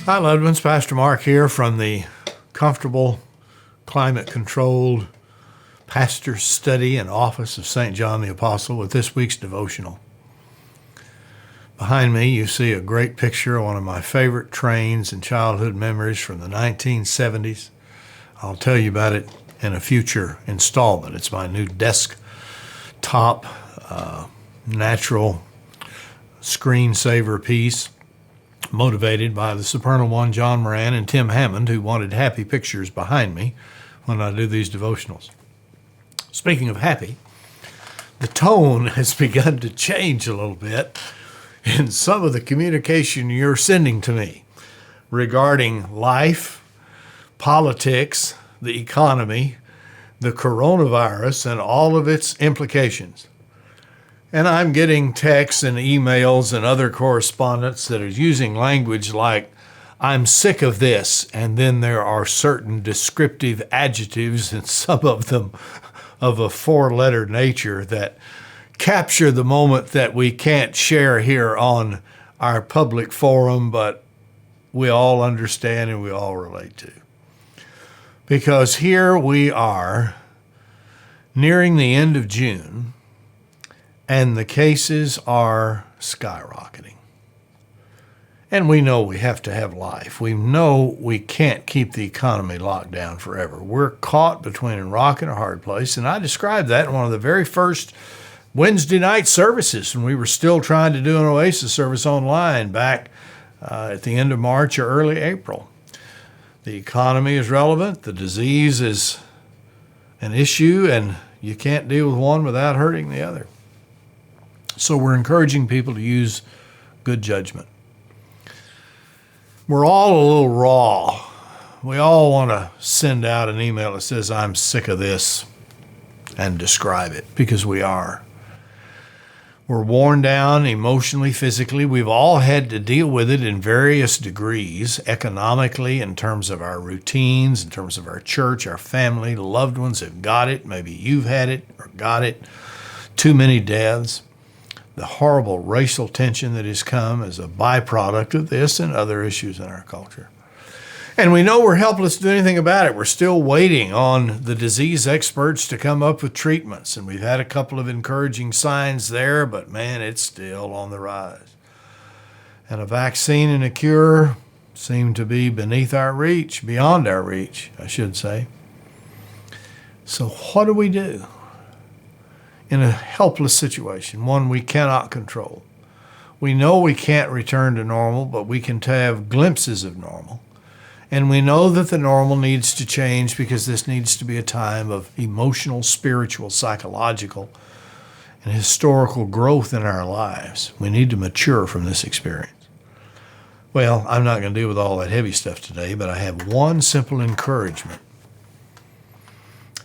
Hi, loved ones. Pastor Marc here from the comfortable, climate-controlled pastor's study and office of St. John the Apostle with this week's devotional. Behind me, you see a great picture of one of my favorite trains and childhood memories from the 1970s. I'll tell you about it in a future installment. It's my new desktop natural screensaver piece, motivated by the Supernal One, John Moran, and Tim Hammond, who wanted happy pictures behind me when I do these devotionals. Speaking of happy, the tone has begun to change a little bit in some of the communication you're sending to me regarding life, politics, the economy, the coronavirus, and all of its implications. And I'm getting texts and emails and other correspondence that are using language like, I'm sick of this, and then there are certain descriptive adjectives, and some of them of a four-letter nature, that capture the moment that we can't share here on our public forum, but we all understand and we all relate to. Because here we are, nearing the end of June, and the cases are skyrocketing. And we know we have to have life. We know we can't keep the economy locked down forever. We're caught between a rock and a hard place. And I described that in one of the very first Wednesday night services when we were still trying to do an Oasis service online back at the end of March or early April. The economy is relevant. The disease is an issue, and you can't deal with one without hurting the other. So we're encouraging people to use good judgment. We're all a little raw. We all want to send out an email that says, I'm sick of this, and describe it, because we are. We're worn down emotionally, physically. We've all had to deal with it in various degrees, economically, in terms of our routines, in terms of our church, our family, loved ones have got it. Maybe you've had it or got it. Too many deaths. The horrible racial tension that has come as a byproduct of this and other issues in our culture. And we know we're helpless to do anything about it. We're still waiting on the disease experts to come up with treatments. And we've had a couple of encouraging signs there, but man, it's still on the rise. And a vaccine and a cure seem to be beneath our reach, beyond our reach, I should say. So what do we do in a helpless situation, one we cannot control? We know we can't return to normal, but we can have glimpses of normal. And we know that the normal needs to change because this needs to be a time of emotional, spiritual, psychological, and historical growth in our lives. We need to mature from this experience. Well, I'm not going to deal with all that heavy stuff today, but I have one simple encouragement.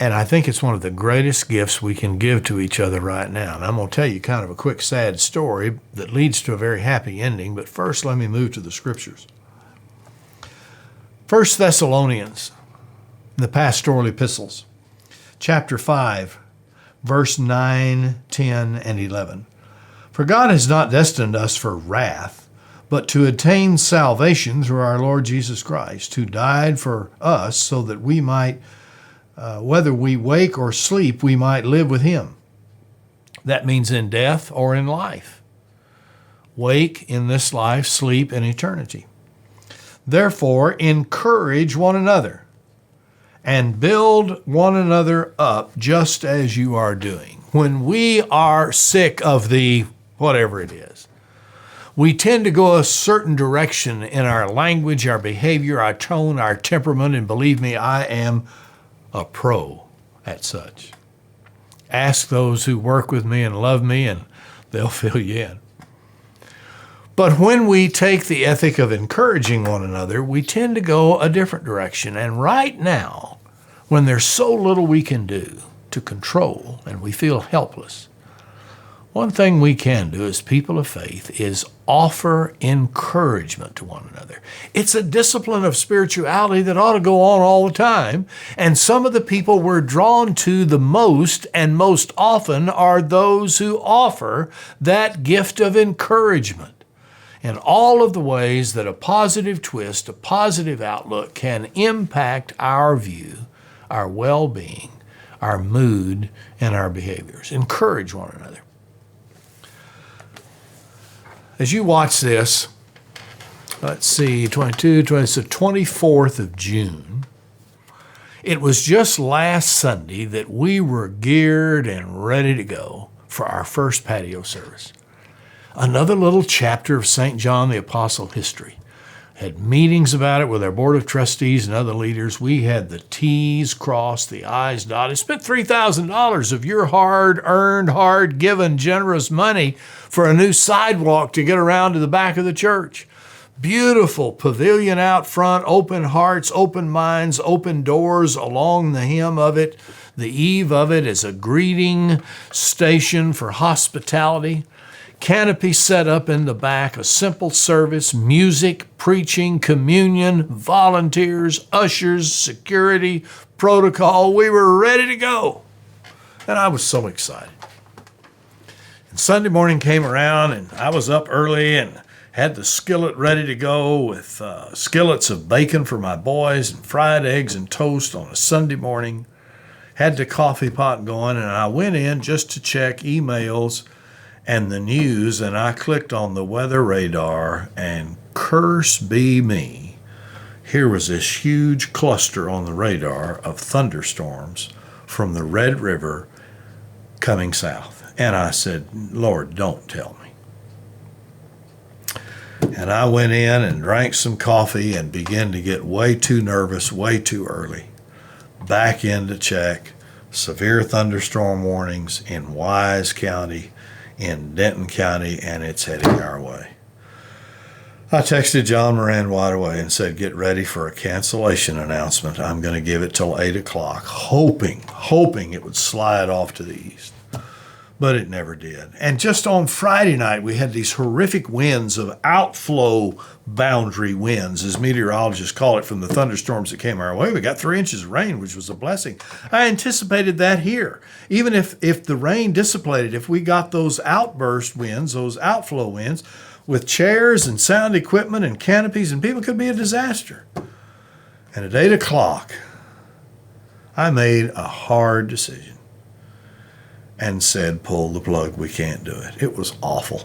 And I think it's one of the greatest gifts we can give to each other right now. And I'm going to tell you kind of a quick, sad story that leads to a very happy ending. But first, let me move to the scriptures. 1 Thessalonians, the pastoral epistles, chapter 5, verse 9, 10, and 11. For God has not destined us for wrath, but to attain salvation through our Lord Jesus Christ, who died for us so that we might whether we wake or sleep, we might live with him. That means in death or in life. Wake in this life, sleep in eternity. Therefore, encourage one another and build one another up just as you are doing. When we are sick of the whatever it is, we tend to go a certain direction in our language, our behavior, our tone, our temperament, and believe me, I am a pro at such. Ask those who work with me and love me, and they'll fill you in. But when we take the ethic of encouraging one another, we tend to go a different direction. And right now, when there's so little we can do to control and we feel helpless, one thing we can do as people of faith is offer encouragement to one another. It's a discipline of spirituality that ought to go on all the time. And some of the people we're drawn to the most and most often are those who offer that gift of encouragement. and all of the ways that a positive twist, a positive outlook can impact our view, our well-being, our mood, and our behaviors. Encourage one another. As you watch this, let's see, it's the 24th of June. It was just last Sunday that we were geared and ready to go for our first patio service. Another little chapter of St. John the Apostle history. Had meetings about it with our board of trustees and other leaders. We had the T's crossed, the I's dotted. Spent $3,000 of your hard-earned, hard-given, generous money for a new sidewalk to get around to the back of the church. Beautiful pavilion out front, open hearts, open minds, open doors along the hem of it. The eave of it is a greeting station for hospitality. Canopy set up in the back, a simple service, music, preaching, communion, volunteers, ushers, security, protocol. We were ready to go. And I was so excited. And Sunday morning came around and I was up early and had the skillet ready to go with skillets of bacon for my boys and fried eggs and toast on a Sunday morning. Had the coffee pot going and I went in just to check emails and the news, and I clicked on the weather radar, and curse be me, here was this huge cluster on the radar of thunderstorms from the Red River coming south. And I said, Lord, don't tell me. And I went in and drank some coffee and began to get way too nervous, way too early. Back in to check severe thunderstorm warnings in Wise County, in Denton County, and it's heading our way. I texted John Moran right away and said, get ready for a cancellation announcement. I'm going to give it till 8 o'clock, hoping it would slide off to the east. But it never did. And just on Friday night, we had these horrific winds of outflow boundary winds, as meteorologists call it, from the thunderstorms that came our way. We got 3 inches of rain, which was a blessing. I anticipated that here. Even if the rain dissipated, if we got those outburst winds, those outflow winds, with chairs and sound equipment and canopies and people, could be a disaster. And at 8 o'clock, I made a hard decision and said, pull the plug, we can't do it. It was awful.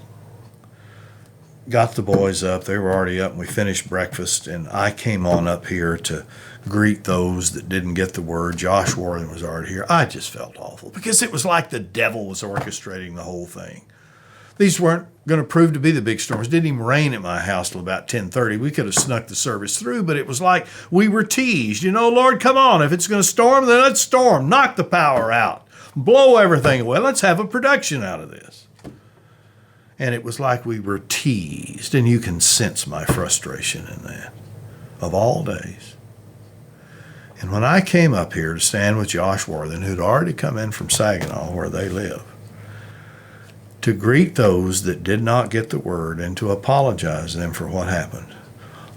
Got the boys up, they were already up, and we finished breakfast, and I came on up here to greet those that didn't get the word. Josh Warren was already here. I just felt awful because it was like the devil was orchestrating the whole thing. These weren't going to prove to be the big storms. It didn't even rain at my house till about 10:30. We could have snuck the service through, but it was like we were teased. You know, Lord, come on. If it's going to storm, then let's storm. Knock the power out. Blow everything away. Let's have a production out of this. And it was like we were teased, and you can sense my frustration in that, of all days. And when I came up here to stand with Josh Worthen, who'd already come in from Saginaw, where they live, to greet those that did not get the word and to apologize to them for what happened,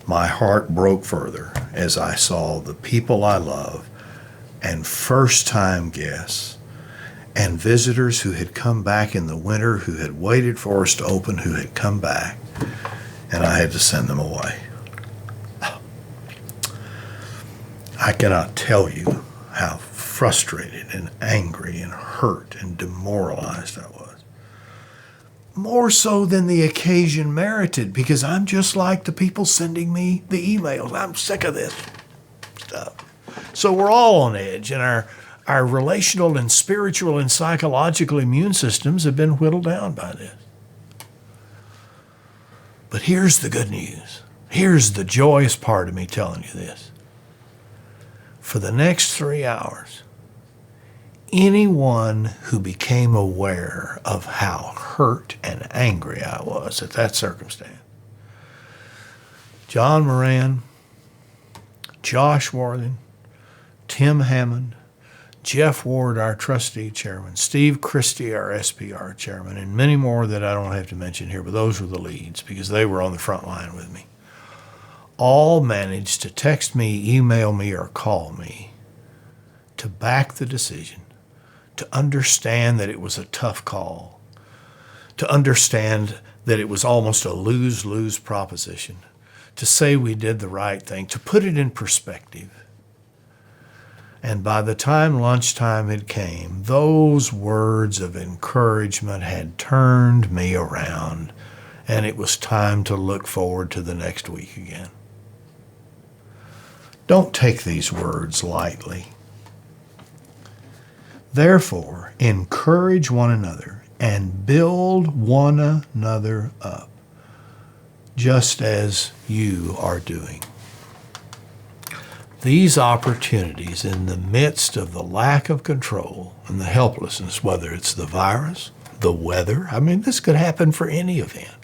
my heart broke further as I saw the people I love and first-time guests and visitors who had come back in the winter, who had waited for us to open, who had come back, and I had to send them away. I cannot tell you how frustrated and angry and hurt and demoralized I was. More so than the occasion merited, because I'm just like the people sending me the emails. I'm sick of this stuff. So we're all on edge, and our relational and spiritual and psychological immune systems have been whittled down by this. But here's the good news. Here's the joyous part of me telling you this. For the next 3 hours, anyone who became aware of how hurt and angry I was at that circumstance, John Moran, Josh Worthen, Tim Hammond, Jeff Ward, our trustee chairman, Steve Christie, our SPR chairman, and many more that I don't have to mention here, but those were the leads because they were on the front line with me. All managed to text me, email me, or call me to back the decision, to understand that it was a tough call, to understand that it was almost a lose-lose proposition to say we did the right thing, to put it in perspective. And by the time lunchtime had came, those words of encouragement had turned me around, and it was time to look forward to the next week again. Don't take these words lightly. Therefore, encourage one another and build one another up, just as you are doing. These opportunities in the midst of the lack of control and the helplessness, whether it's the virus, the weather, this could happen for any event,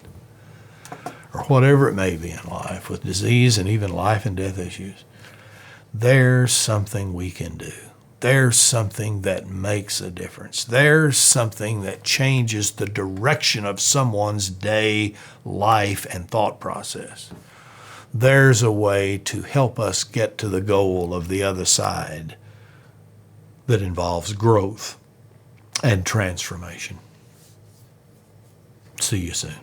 or whatever it may be in life, with disease and even life and death issues. There's something we can do. There's something that makes a difference. There's something that changes the direction of someone's day, life, and thought process. There's a way to help us get to the goal of the other side that involves growth and transformation. See you soon.